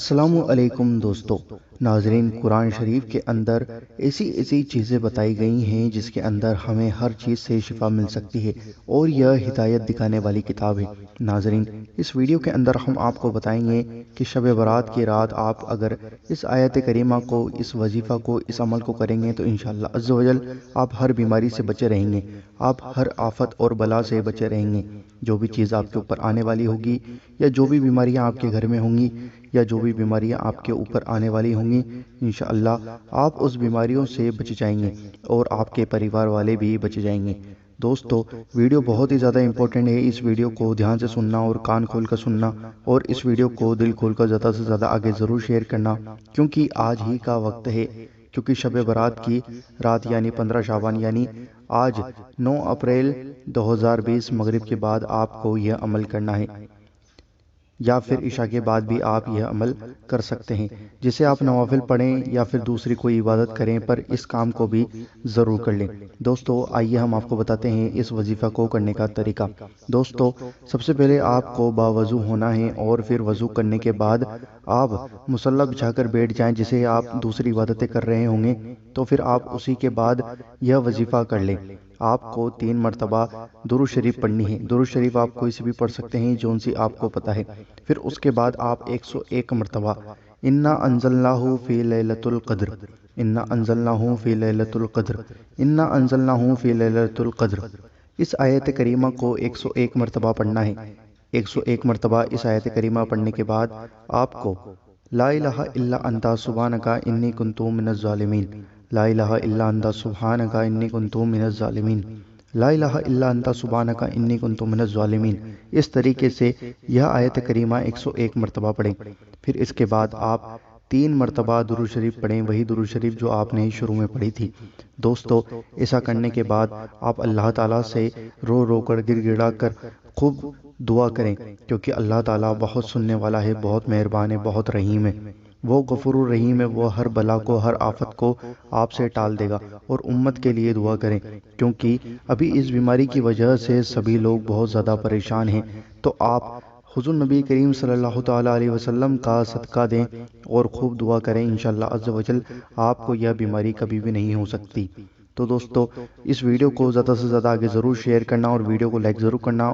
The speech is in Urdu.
السلام علیکم دوستو ناظرین، قرآن شریف کے اندر ایسی چیزیں بتائی گئی ہیں جس کے اندر ہمیں ہر چیز سے شفا مل سکتی ہے اور یہ ہدایت دکھانے والی کتاب ہے۔ ناظرین، اس ویڈیو کے اندر ہم آپ کو بتائیں گے کہ شب برات کی رات آپ اگر اس آیت کریمہ کو، اس وظیفہ کو، اس عمل کو کریں گے تو انشاءاللہ عز و جل آپ ہر بیماری سے بچے رہیں گے، آپ ہر آفت اور بلا سے بچے رہیں گے۔ جو بھی چیز آپ کے اوپر آنے والی ہوگی یا جو بھی بیماریاں آپ کے گھر میں ہوں گی یا جو بھی بیماریاں آپ کے اوپر آنے والی ہوں گی، انشاءاللہ آپ اس بیماریوں سے بچ جائیں گے اور آپ کے پریوار والے بھی بچ جائیں گے۔ دوستو، ویڈیو بہت ہی زیادہ امپورٹنٹ ہے، اس ویڈیو کو دھیان سے سننا اور کان کھول کر سننا، اور اس ویڈیو کو دل کھول کر زیادہ سے زیادہ آگے ضرور شیئر کرنا، کیونکہ آج ہی کا وقت ہے، کیونکہ شب برات کی رات یعنی 15 شعبان یعنی آج 9 اپریل 2020 مغرب کے بعد آپ کو یہ عمل کرنا ہے، یا پھر عشاء کے بعد بھی آپ یہ عمل کر سکتے ہیں، جسے آپ نوافل پڑھیں یا پھر دوسری کوئی عبادت کریں، پر اس کام کو بھی ضرور کر لیں۔ دوستو، آئیے ہم آپ کو بتاتے ہیں اس وظیفہ کو کرنے کا طریقہ۔ دوستو، سب سے پہلے آپ کو باوضو ہونا ہے، اور پھر وضو کرنے کے بعد آپ مصلی بچھا کر بیٹھ جائیں، جسے آپ دوسری عبادتیں کر رہے ہوں گے، تو پھر آپ اسی کے بعد یہ وظیفہ کر لیں۔ آپ کو 3 مرتبہ درود شریف پڑھنی ہے۔ درود شریف آپ کوئی سے بھی پڑھ سکتے ہیں، جون سی آپ کو پتہ ہے۔ پھر اس کے بعد آپ 101 مرتبہ انا انزلناہ فی لیلۃ القدر، انا انزلناہ فی لیلۃ القدر، انا انزلناہ فی لیلۃ القدر، اس آیت کریمہ کو 101 مرتبہ پڑھنا ہے۔ 101 مرتبہ اس آیت کریمہ پڑھنے کے بعد آپ کو لا الہ الا انت سبحانک انی کنت من الظالمین، لا الہ الا انت سبحانک انی کنت من الظالمین، لا الہ الا انت سبحانک انی کنت من الظالمین، اس طریقے سے یہ آیت کریمہ 101 مرتبہ پڑھیں۔ پھر اس کے بعد آپ 3 مرتبہ درود شریف پڑھیں، وہی درود شریف جو آپ نے شروع میں پڑھی تھی۔ دوستو، ایسا کرنے کے بعد آپ اللہ تعالیٰ سے رو رو کر، گر گڑا کر خوب دعا کریں، کیونکہ اللہ تعالیٰ بہت سننے والا ہے، بہت مہربان ہے، بہت رحیم ہے، وہ غفور الرحیم ہے، وہ ہر بلا کو، ہر آفت کو آپ سے ٹال دے گا۔ اور امت کے لیے دعا کریں، کیونکہ ابھی اس بیماری کی وجہ سے سبھی لوگ بہت زیادہ پریشان ہیں، تو آپ حضور نبی کریم صلی اللہ تعالیٰ علیہ وسلم کا صدقہ دیں اور خوب دعا کریں، انشاءاللہ عز و جل آپ کو یہ بیماری کبھی بھی نہیں ہو سکتی۔ تو دوستو، اس ویڈیو کو زیادہ سے زیادہ آگے ضرور شیئر کرنا اور ویڈیو کو لائک ضرور کرنا۔